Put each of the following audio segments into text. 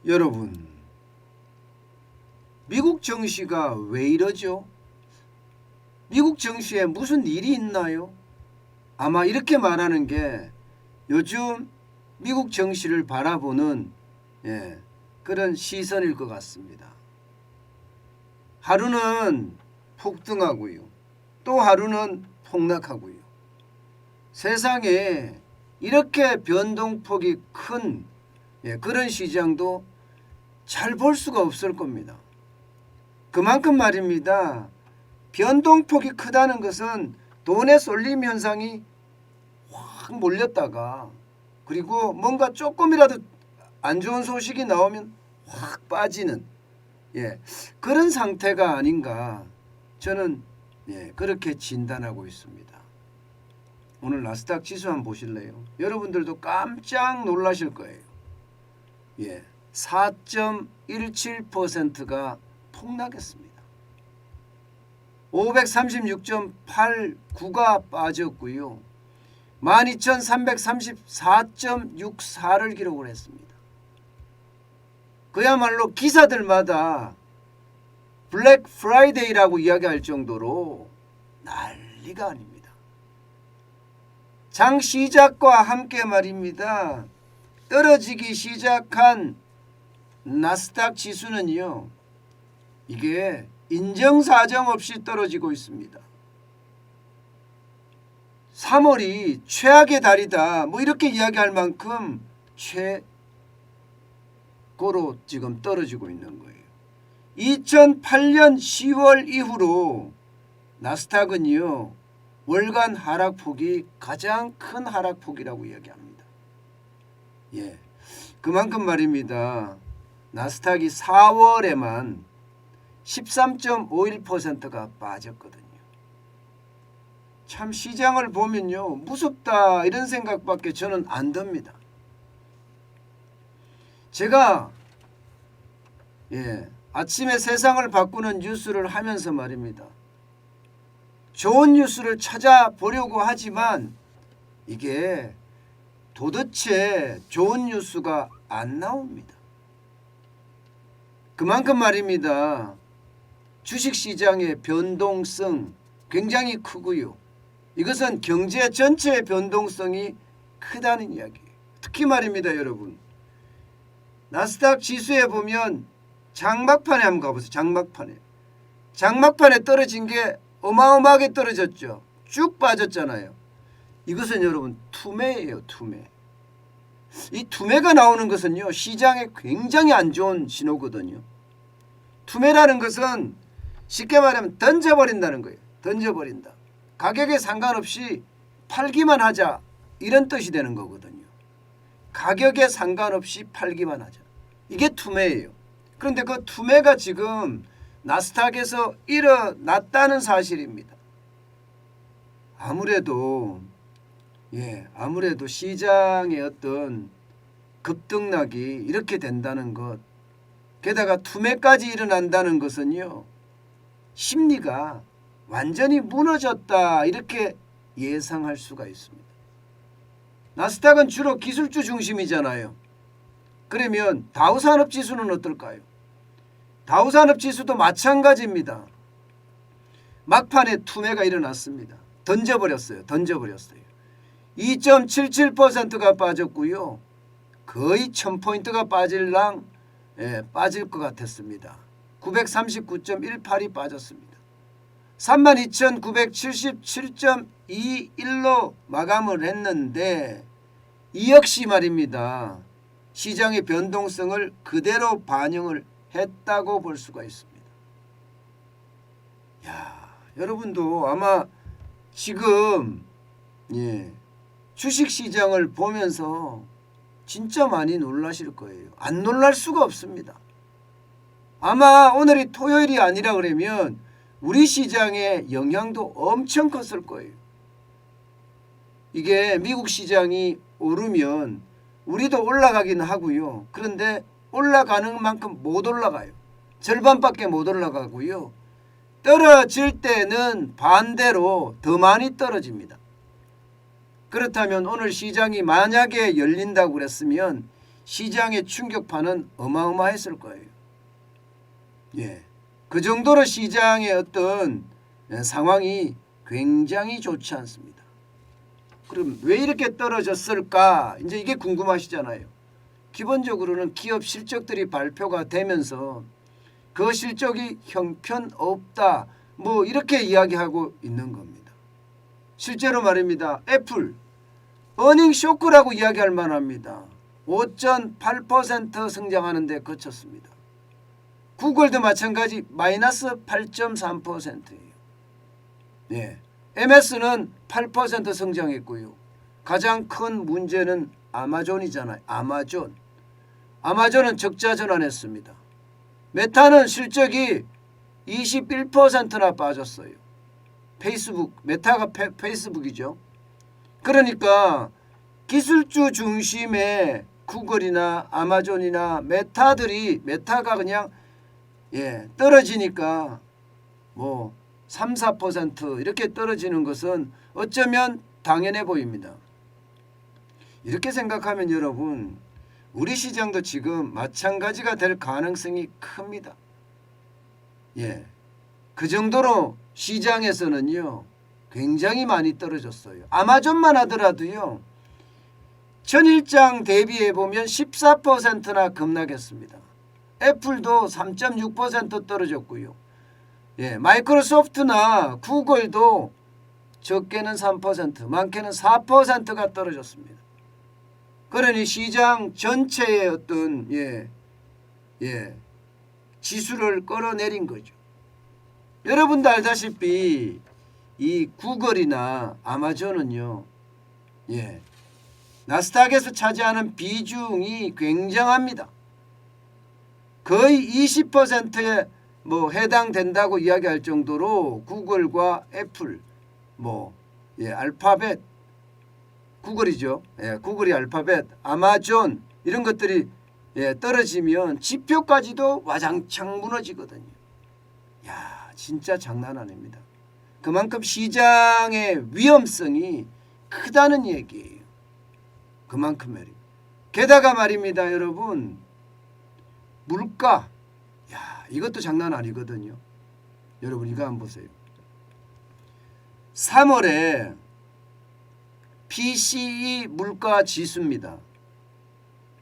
여러분, 미국 증시가 왜 이러죠? 미국 증시에 무슨 일이 있나요? 아마 이렇게 말하는 게 요즘 미국 증시를 바라보는 그런 시선일 것 같습니다. 하루는 폭등하고요. 또 하루는 폭락하고요. 세상에 이렇게 변동폭이 큰 그런 시장도 잘 볼 수가 없을 겁니다. 그만큼 말입니다. 변동폭이 크다는 것은 돈의 쏠림 현상이 확 몰렸다가 그리고 뭔가 조금이라도 안 좋은 소식이 나오면 확 빠지는 그런 상태가 아닌가 저는 그렇게 진단하고 있습니다. 오늘 나스닥 지수 한번 보실래요? 여러분들도 깜짝 놀라실 거예요. 4.17%가 폭락했습니다. 536.89가 빠졌고요. 12,334.64를 기록을 했습니다. 그야말로 기사들마다 블랙 프라이데이라고 이야기할 정도로 난리가 아닙니다. 장 시작과 함께 말입니다. 떨어지기 시작한 나스닥 지수는요. 이게 인정사정 없이 떨어지고 있습니다. 3월이 최악의 달이다. 뭐 이렇게 이야기할 만큼 최고로 지금 떨어지고 있는 거예요. 2008년 10월 이후로 나스닥은요. 월간 하락폭이 가장 큰 하락폭이라고 이야기합니다. 그만큼 말입니다. 나스닥이 4월에만 13.51%가 빠졌거든요. 참 시장을 보면요. 무섭다 이런 생각밖에 저는 안 듭니다. 제가 아침에 세상을 바꾸는 뉴스를 하면서 말입니다. 좋은 뉴스를 찾아보려고 하지만 이게 도대체 좋은 뉴스가 안 나옵니다. 그만큼 말입니다. 주식시장의 변동성 굉장히 크고요. 이것은 경제 전체의 변동성이 크다는 이야기예요. 특히 말입니다. 여러분. 나스닥 지수에 보면 장막판에 한번 가보세요. 장막판에 떨어진 게 어마어마하게 떨어졌죠. 쭉 빠졌잖아요. 이것은 여러분 투매예요. 투매. 이 투매가 나오는 것은요. 시장에 굉장히 안 좋은 신호거든요. 투매라는 것은 쉽게 말하면 던져버린다는 거예요. 던져버린다. 가격에 상관없이 팔기만 하자 이런 뜻이 되는 거거든요. 가격에 상관없이 팔기만 하자. 이게 투매예요. 그런데 그 투매가 지금 나스닥에서 일어났다는 사실입니다. 아무래도 시장의 어떤 급등락이 이렇게 된다는 것, 게다가 투매까지 일어난다는 것은요, 심리가 완전히 무너졌다 이렇게 예상할 수가 있습니다. 나스닥은 주로 기술주 중심이잖아요. 그러면 다우산업지수는 어떨까요? 다우산업지수도 마찬가지입니다. 막판에 투매가 일어났습니다. 던져버렸어요. 2.77%가 빠졌고요. 거의 1000포인트가 빠질 것 같았습니다. 939.18이 빠졌습니다. 32,977.21로 마감을 했는데 이 역시 말입니다. 시장의 변동성을 그대로 반영을 했다고 볼 수가 있습니다. 여러분도 아마 지금 주식시장을 보면서 진짜 많이 놀라실 거예요. 안 놀랄 수가 없습니다. 아마 오늘이 토요일이 아니라 그러면 우리 시장에 영향도 엄청 컸을 거예요. 이게 미국 시장이 오르면 우리도 올라가긴 하고요. 그런데 올라가는 만큼 못 올라가요. 절반밖에 못 올라가고요. 떨어질 때는 반대로 더 많이 떨어집니다. 그렇다면 오늘 시장이 만약에 열린다고 그랬으면 시장의 충격파는 어마어마했을 거예요. 예, 그 정도로 시장의 어떤 상황이 굉장히 좋지 않습니다. 그럼 왜 이렇게 떨어졌을까? 이제 이게 궁금하시잖아요. 기본적으로는 기업 실적들이 발표가 되면서 그 실적이 형편없다, 뭐 이렇게 이야기하고 있는 겁니다. 실제로 말입니다. 애플 어닝 쇼크라고 이야기할 만합니다. 5.8% 성장하는 데 그쳤습니다. 구글도 마찬가지 마이너스 8.3%예요. 예. MS는 8% 성장했고요. 가장 큰 문제는 아마존이잖아요. 아마존은 적자 전환했습니다. 메타는 실적이 21%나 빠졌어요. 메타가 페이스북이죠. 그러니까 기술주 중심의 구글이나 아마존이나 메타가 그냥 떨어지니까 뭐 3, 4% 이렇게 떨어지는 것은 어쩌면 당연해 보입니다. 이렇게 생각하면 여러분, 우리 시장도 지금 마찬가지가 될 가능성이 큽니다. 예, 그 정도로 시장에서는요 굉장히 많이 떨어졌어요. 아마존만 하더라도요 전일장 대비해 보면 14%나 급락했습니다. 애플도 3.6% 떨어졌고요. 예, 마이크로소프트나 구글도 적게는 3%, 많게는 4%가 떨어졌습니다. 그러니 시장 전체의 어떤 지수를 끌어내린 거죠. 여러분도 알다시피 이 구글이나 아마존은요, 나스닥에서 차지하는 비중이 굉장합니다. 거의 20%에 해당된다고 이야기할 정도로 구글과 애플, 알파벳, 구글이죠. 구글이 알파벳, 아마존 이런 것들이 떨어지면 지표까지도 와장창 무너지거든요. 야, 진짜 장난 아닙니다. 그만큼 시장의 위험성이 크다는 얘기예요. 그만큼 말입니다. 게다가 말입니다, 여러분. 물가, 이것도 장난 아니거든요. 여러분 이거 한번 보세요. 3월에 PCE 물가 지수입니다.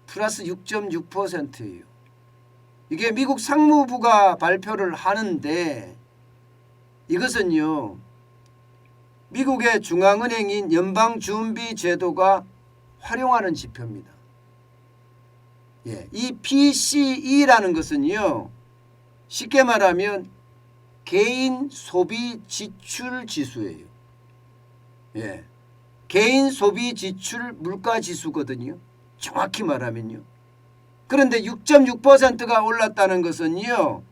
플러스 6.6%예요. 이게 미국 상무부가 발표를 하는데 이것은요 미국의 중앙은행인 연방준비제도가 활용하는 지표입니다. 이 PCE라는 것은요 쉽게 말하면 개인 소비 지출 지수예요. 개인 소비 지출 물가 지수거든요. 정확히 말하면요. 그런데 6.6%가 올랐다는 것은요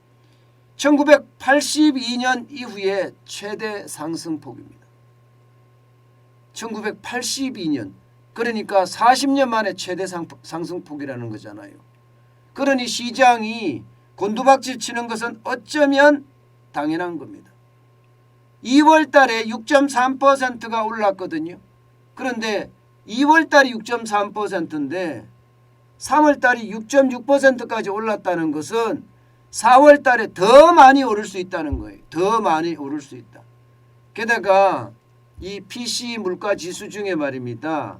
1982년 이후에 최대 상승폭입니다. 1982년, 그러니까 40년 만에 최대 상승폭이라는 거잖아요. 그러니 시장이 곤두박질 치는 것은 어쩌면 당연한 겁니다. 2월 달에 6.3%가 올랐거든요. 그런데 2월 달이 6.3%인데 3월 달이 6.6%까지 올랐다는 것은 4월 달에 더 많이 오를 수 있다는 거예요. 더 많이 오를 수 있다. 게다가 이 PC 물가 지수 중에 말입니다.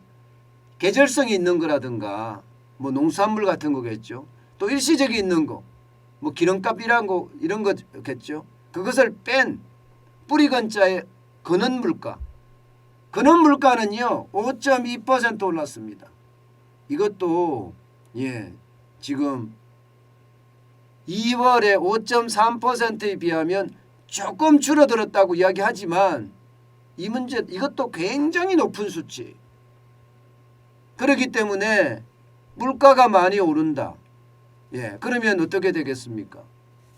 계절성이 있는 거라든가 농수산물 같은 거겠죠. 또 일시적이 있는 거. 기름값 이런 거겠죠. 그것을 뺀 뿌리건자의 근원 물가. 근원 물가는요 5.2% 올랐습니다. 이것도 지금 2월에 5.3%에 비하면 조금 줄어들었다고 이야기하지만 이것도 굉장히 높은 수치. 그렇기 때문에 물가가 많이 오른다. 그러면 어떻게 되겠습니까?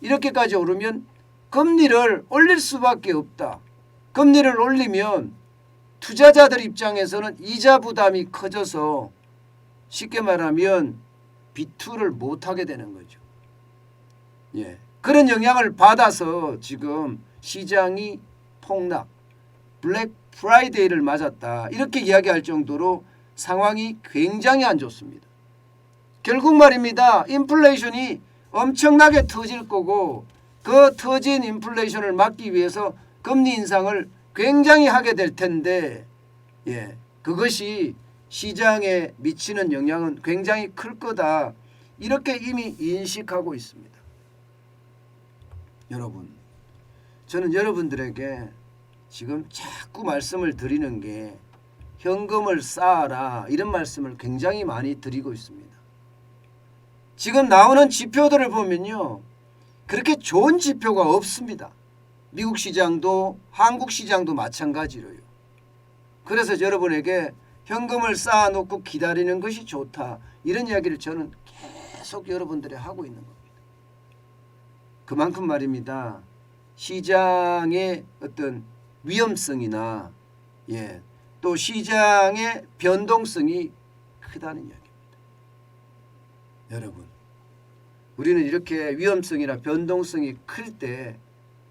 이렇게까지 오르면 금리를 올릴 수밖에 없다. 금리를 올리면 투자자들 입장에서는 이자 부담이 커져서 쉽게 말하면 비투를 못하게 되는 거죠. 그런 영향을 받아서 지금 시장이 폭락, 블랙 프라이데이를 맞았다. 이렇게 이야기할 정도로 상황이 굉장히 안 좋습니다. 결국 말입니다. 인플레이션이 엄청나게 터질 거고 그 터진 인플레이션을 막기 위해서 금리 인상을 굉장히 하게 될 텐데 그것이 시장에 미치는 영향은 굉장히 클 거다. 이렇게 이미 인식하고 있습니다. 여러분, 저는 여러분들에게 지금 자꾸 말씀을 드리는 게 현금을 쌓아라 이런 말씀을 굉장히 많이 드리고 있습니다. 지금 나오는 지표들을 보면요. 그렇게 좋은 지표가 없습니다. 미국 시장도 한국 시장도 마찬가지로요. 그래서 여러분에게 현금을 쌓아놓고 기다리는 것이 좋다. 이런 이야기를 저는 계속 여러분들이 하고 있는 겁니다. 그만큼 말입니다. 시장의 어떤 위험성이나 또 시장의 변동성이 크다는 이야기입니다. 여러분, 우리는 이렇게 위험성이나 변동성이 클 때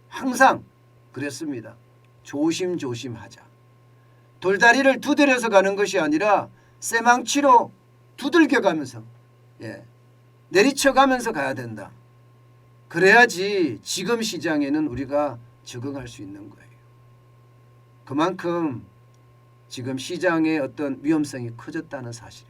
항상 그랬습니다. 조심조심하자. 돌다리를 두드려서 가는 것이 아니라 쇠망치로 두들겨가면서 내리쳐가면서 가야 된다. 그래야지 지금 시장에는 우리가 적응할 수 있는 거예요. 그만큼 지금 시장의 어떤 위험성이 커졌다는 사실입니다.